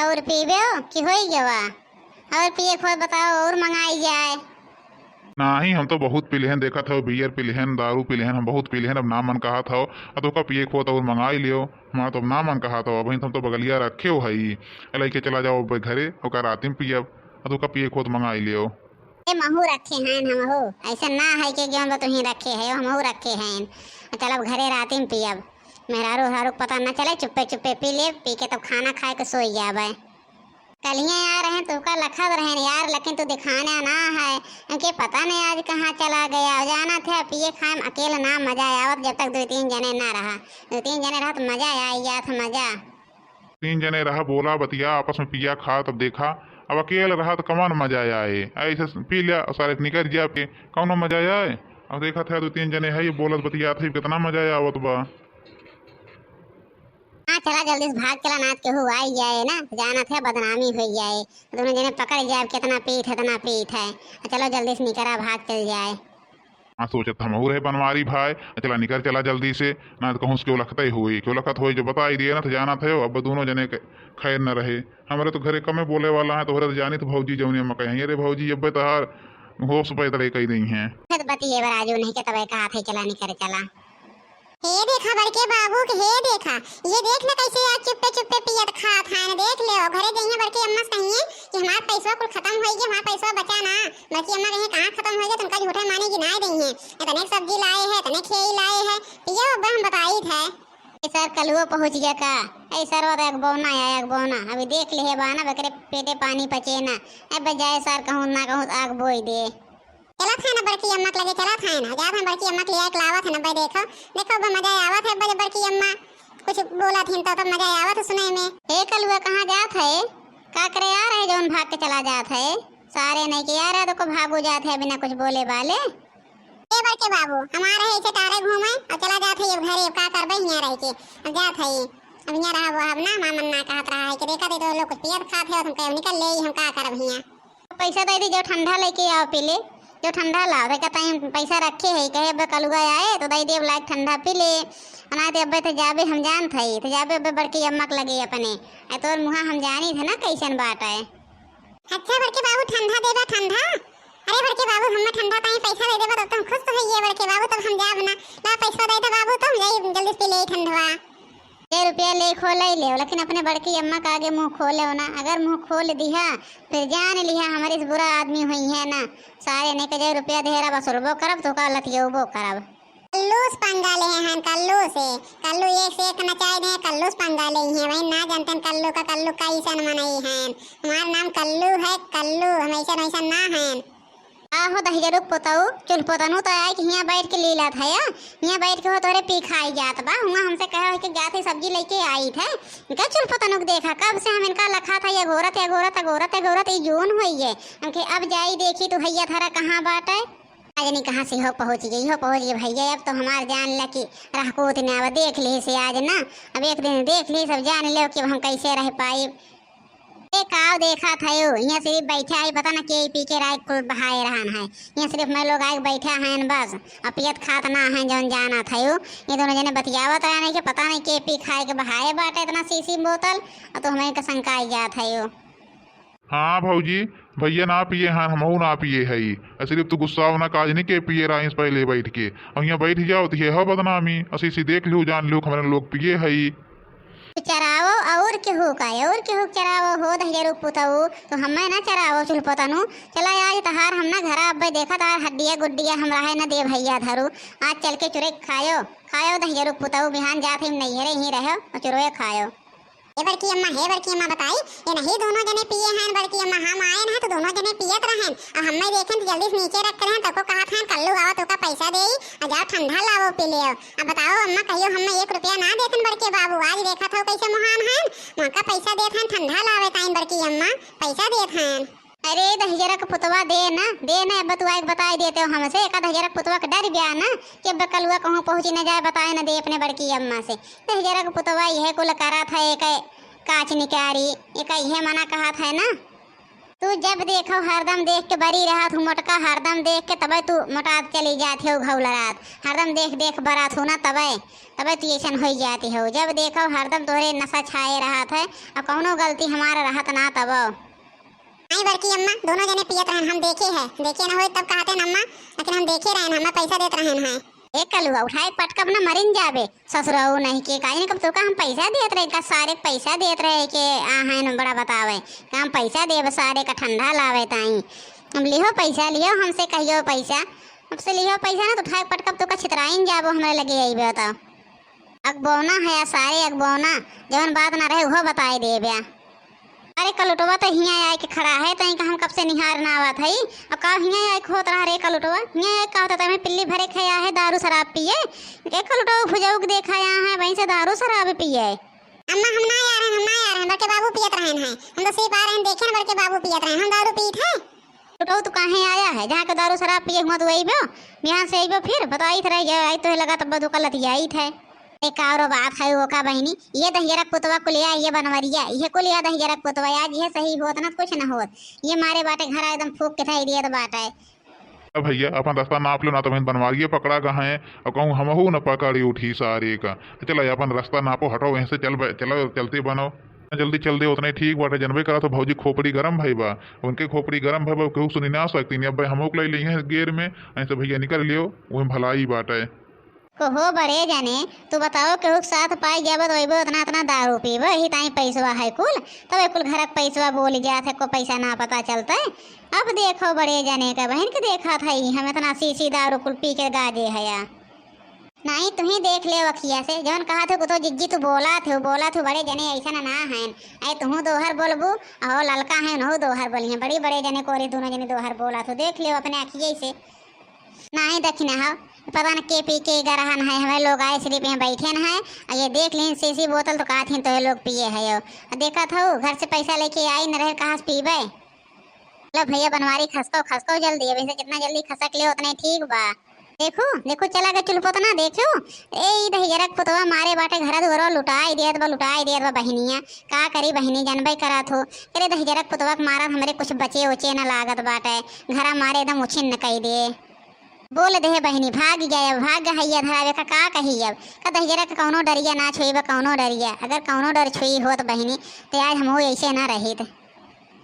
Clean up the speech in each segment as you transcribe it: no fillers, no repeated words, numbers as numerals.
और पीबे हो कि हो गया और पिए खोद बताओ और मंगाई जाए। नहीं, हम तो बहुत पी लेहन, देखा था बियर पी लेहन, दारू पी लेहन, हम बहुत पी लेहन। अब ना मन कहा था तो का पिए खो तो मंगा ही लियो। हमारा तो अब ना मन कहा था, अभी हम तो बगलिया रखे हो हई लेके चला जाओ भाई घरे और रात में पियब। तो का पिए खो तो मंगा ही लियो। ए महू रखे हैं हम हो, ऐसा ना है कि गेहूं तो ही रखे है हम रखे हैं। चल अब घरे रात में पियब, मेहरारू हरारू पता ना चले, चुप्पे चुप्पे पी ले, पी के तब खाना खाए के सोई जाए। कलियाँ यार हैं तो का लखत रहे यार, लेकिन तू दिखाने ना है कि पता नहीं आज कहाँ चला गया। जाना था पिए खाए अकेले ना मजा आवत, जब तक दो तीन जने ना रहा। दो तीन जने रहा तो मजा आई जात मजा। 3 जने रहा, बोला बतिया आपस में पिया खा, तब देखा अब अकेले रहा तो कमान मजा आए। ऐसे पी लिया और सारे निकल जा पे कौन मजा आए। अब देखा था 2-3 जने है ये बोलत बतिया थे, कितना मजा आवत बा। हाँ चला जल्दी से भाग चला, नाथ के हो आई जाए ना, जाना था बदनामी हो जाए। दोनों जने पकड़ जाए कितना पीठ है। चलो जल्दी से निकरा भाग चल जाए। हाँ सोचत हम रहे बनवारी भाई, चला निकल चला जल्दी से, ना तो कहूँ क्यों लखत ही हुई, क्यों लखत हुई जो बता ही दिए ना तो जाना थे। अब दोनों जने खैर न रहे। हमारे तो घरे कमे बोले वाला है, तो तो जानी तो भौजी जौनी हम कहें अरे भौजी अब तहार होश पे तड़े कही दी हैं। बतिए बराजू नहीं के तब कहा थे चला निकर चला। हे देखा बड़के बाबू के, हे देखा ये देख ले कैसे आज चुप्पे चुप्पे पियत खात है। देख ले घरे जाइए बड़की अम्मा से कहिए कि हमार पैसा कुल खत्म हो गया, हमार पैसा बचा ना। बड़की अम्मा कहीं कहां खत्म हो गया, तुमका झूठे माने की ना दई है। इतने सब्जी लाए हैं, इतने खेई लाए हैं, पियो अब हम बताई थे। ए सर कलुओ पहुंच गया का? ए सर वो एक बोना आया, एक बोना अभी देख ले है बाना बकरे पेटे पानी पचे ना। अब बजाय सर कहूं ना कहूं आग बोई दे। चला था ना बड़की अम्मा के लगे, चला था ना जा था बड़की अम्मा के लिए एक लावत है ना भाई। देखो देखो अब मजा आवत है, बड़की अम्मा कुछ बोला थी तो मजा आवत है सुने में। हे कलुआ कहां जात है? का करे आ रहे जोन भाग के चला जात है? सारे नहीं के यार तो को भागो जात है बिना कुछ बोले वाले। ए बड़के बाबू हमारे है टारे घूमे और चला जात है ये घरे, का करबे हिया रह के जात है। अब हिया रहा वो अब ना मामन ना कहत रहा है कि देखा दे तो लोग कुछ पियत खात है, तुम कह निकल ले हम का करब हिया। पैसा दे दी जो ठंडा लेके आओ पी ले, जो ठंडा लाओ रे कहता है पैसा रखे है, कहे अब कलुआ आए तो दई देव लाइक ठंडा पी ले। ना दे अब तो जाबे हम जान थई तो जाबे अब बड़की अम्मा के लगे अपने ए तोर मुहा हम जानी थे ना कैसन बात है। अच्छा बड़के बाबू ठंडा देबा ठंडा? अरे बड़के बाबू हम ठंडा ताई पैसा दे देबा तो हम खुश तो होइए बड़के बाबू, तब हम जाब ना। ला पैसा दे दे बाबू तो हम जाई जल्दी पी ले ठंडवा। 1 रुपया ले खोल ले, लेकिन अपने बड़की अम्मा का आगे मुंह खोले हो ना। अगर मुंह खोल दिया फिर जान लिया हमारे इस बुरा आदमी हुई है ना। सारे ने के 1 रुपया दे रहा बस रुबो करब तो का लतियोबो करब। कल्लूस पंगा ले हैं कल्लू से, कल्लू एक से एक नचाए दे, कल्लूस पंगा ले हैं भाई ना जानते कल्लू का कैसन मनई हैं। हमारा नाम कल्लू है, कल्लू हम ऐसा ना हैं। आहो दहिजरुक पोताऊ चुल पोतनु तो आए कि हिया बैठ के लीला था या हिया बैठ के हो तोरे पी खाई जात बा। हुआ हमसे कहा कि जाते सब्जी लेके आई थे क्या चुल पोतनु देखा कब से हम इनका लखा था ये घोरत है घोरत है घोरत है घोरत ये जून हुई है। हमके अब जाई देखी तो भैया थारा कहाँ बाट है। आज नहीं कहाँ से हो पहुँच गई भैया। अब तो हमार जान लकी रहकूत ने अब देख ली से आज ना, अब एक दिन देख ली सब जान लो कि हम कैसे रह पाई। काव देखा था यहाँ सिर्फ बैठा है, पता ना के पी के रात को बहाए रहन है। यहाँ सिर्फ मैं लोग आए बैठा हैं बस, अपियत खात ना है जौन जाना था ये दोनों जने बतियावत है नहीं कि पता नहीं के पी खाए के बहाए बाटे इतना शीशी बोतल और तो हमें का शंका जात है। हाँ भौजी भैया ना पिए हैं, हमहू ना पिए है। सिर्फ तू गुस्सा होना काज नहीं के पिए रहा पहले बैठ के, और यहाँ बैठ जाओ तो ये हो बदनामी। असी देख लू जान लू हमारे लोग पिए है। चरावो और केहू का और केहू चरावो हो दहिजरु पुतऊ तो हमें ना चरावो चुल पोतनु। चला आज तहार हम ना घरा अब देखा तार हड्डिया गुड्डिया हम रहे ना दे भैया धरू। आज चल के चुरे खायो खायो दहिजरु पुतऊ, बिहान जात ही नहीं ही रहो और चुरोए खायो। हे बड़की अम्मा बताई ये नहीं दोनों जने पिए हैं। बड़की अम्मा हम आए ना तो दोनों जने पियत रहन और हमें देखें तो जल्दी से नीचे रख रहे हैं तो कहा था कल्लू आओ तो का पैसा दे और जाओ ठंडा लाओ पी ले। अब बताओ अम्मा कहियो हमें 1 रुपया ना देतन बड़के बाबू। आज देखा था कैसे महान हैं वहाँ का पैसा देत हैं ठंडा लावे ताइन बड़की अम्मा पैसा देत हैं। अरे दहिजरा का पुतवा दे ना बतुआ बताई देते हो हमसे। एक दहिजरा पुतवा का डर गया ना कि अब कलुआ कहूँ पहुँची न जाए बताए ना दे अपने बड़की अम्मा से। दहिजरा का पुतवा यह कुल करा था एक काच निकारी एक यह मना कहा था ना। तू जब देखो हरदम देख के बरी रहा तू मोटका, हरदम देख के तबे तू मोटा चली जाती हो घौला रात, हरदम देख देख बरा थू ना तबे तबे तू ऐसन हो जाती हो। जब देखो हरदम तोहरे नशा छाए रहा था और कौनो गलती हमारा रहत ना तब। नहीं बड़की अम्मा, दोनों जने पियत रहन, हम देखे है, देखे ना हो तब कहते न अम्मा, लेकिन हम देखे रहन, हमें पैसा देत रहन है। एक कलुआ उठाए पटकब ना मरिन जाबे ससुराऊ नहीं के काहे कब तो का हम पैसा देत रहे का, सारे पैसा देत रहे के आहन बड़ा बतावे का हम पैसा देब सारे का ठंडा लावे ताई। हम लिहो पैसा, लियो हमसे कहियो पैसा, हमसे लिहो पैसा ना तो उठाए पटकब तो का छितराइन जाबो हमारे लगे आई बताओ। अगबौना है सारे अगबौना, जवन बात ना रहे वो बताई देबे। अरे कलुटवा तो हियाँ आए के खड़ा है तई का हम कब से निहार ना आवत हई, अब का हियाँ आए होत रहा रे कलुटवा, हियाँ आए का होता तमें पिल्ली भरे खाया है दारू शराब पिए के कलुटवा भुजाउक देखा यहाँ है वहीं से दारू शराब पिए। अम्मा हम ना आ रहे हैं, हम ना आ रहे हैं, बड़के बाबू पियत रहन है, हम तो सिर्फ आ रहे हैं देखे ना बड़के बाबू पियत रहन, हम दारू पीत है। कलुटवा तू काहे आया है जहाँ के दारू शराब पिए हुआ तू आइबो, यहाँ से आइबो फिर बताई थे रह आई तो लगा तब दो कलत आई थे। एक और बात है वो का बहनी, ये दहियरक पुतवा को लिया, ये बनवरिया ये को लिया दहियरक पुतवा, आज ये सही होत ना कुछ ना होत, ये मारे बाटे घर एकदम फूक के था दिया बाटे। अब भैया अपन रास्ता नाप लो ना तो बनवारिए पकड़ा कहाँ है और कहूँ हमहू न पकड़ी उठी सारे का। चलो अपन रास्ता नापो, हटो वहीं से चलो चलते बनो, जल्दी चल दे उतने ठीक बाटे। जनबे करा तो भौजी खोपड़ी गरम भाई बा, उनके खोपड़ी गरम भाई बा केहू सुनी ना सकती नहीं। अब भाई हमोक ले ली गेर में ऐसे भैया निकल लियो वो भलाई बाटे को हो बड़े जाने तू बताओ केहू के साथ पाई जाब तो अइबो उतना इतना दारू पीबो ही ताई पैसवा है कुल, तब कुल घर पैसवा बोल जात है को पैसा ना पता चलता है। अब देखो बड़े जाने का बहन के देखा था हम इतना सीसी दारू कुल पी के गाजे है या नहीं, तुम्हें देख ले अखिया से जवन कहा थे तो जिज्जी तू बोला थे बड़े जने ऐसा ना है आई तुहू दोहर बोलबू और ललका है नहू दोहर बोली बड़ी बड़े जने कोरी दोनों जने दोहर बोला तो देख ले अपने अखिए से नहीं दखना हो पता न के पी के गरहन है, हमें लोग आए सिर्फ यहाँ बैठे न है और ये देख लें सीसी बोतल तो कहा थी तो ये लोग पिए है यो देखा था घर से पैसा लेके आई न रहे कहाँ से पीबे। लो भैया बनवारी खसको जल्दी, अभी से जितना जल्दी खसक ले उतना ठीक बा। देखो देखो चला गया चुलपोत ना देखो ए दहियरक पुतवा मारे बाटे घर दुआरो लुटाई दियत बा बहनिया का करी बहनी जानबे करा थो अरे दहियरक पुतवा के मारा हमरे कुछ बचे उचे न लागत बाटे, घरा मारे एकदम उछिन न कई दे बोल दे बहनी भाग गई धरावे का कही अब का दहियरा के कौनो डरिया ना छुईब कौनो डरिया, अगर कौनो डर छुई हो तो बहनी तो आज हम ऐसे ना रही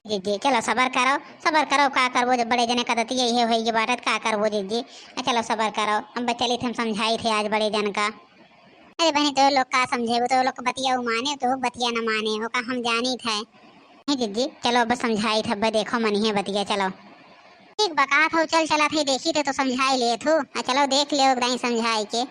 जी चलो सबर करो का करबो जब बड़े जने कदती ये होगी बात का करबो जी चलो सबर करो हम चली थे हम समझाई थे आज बड़े जन का। अरे बहनी तो लोग का समझेबो तो लोग बतिया माने तो बतिया न माने हो का हम जानी थे जी चलो बस समझाई थे देखो मनी है बतिया चलो ठीक बका था चल चला थे देखी थे तो समझाई ले थू चलो देख ले समझाई के।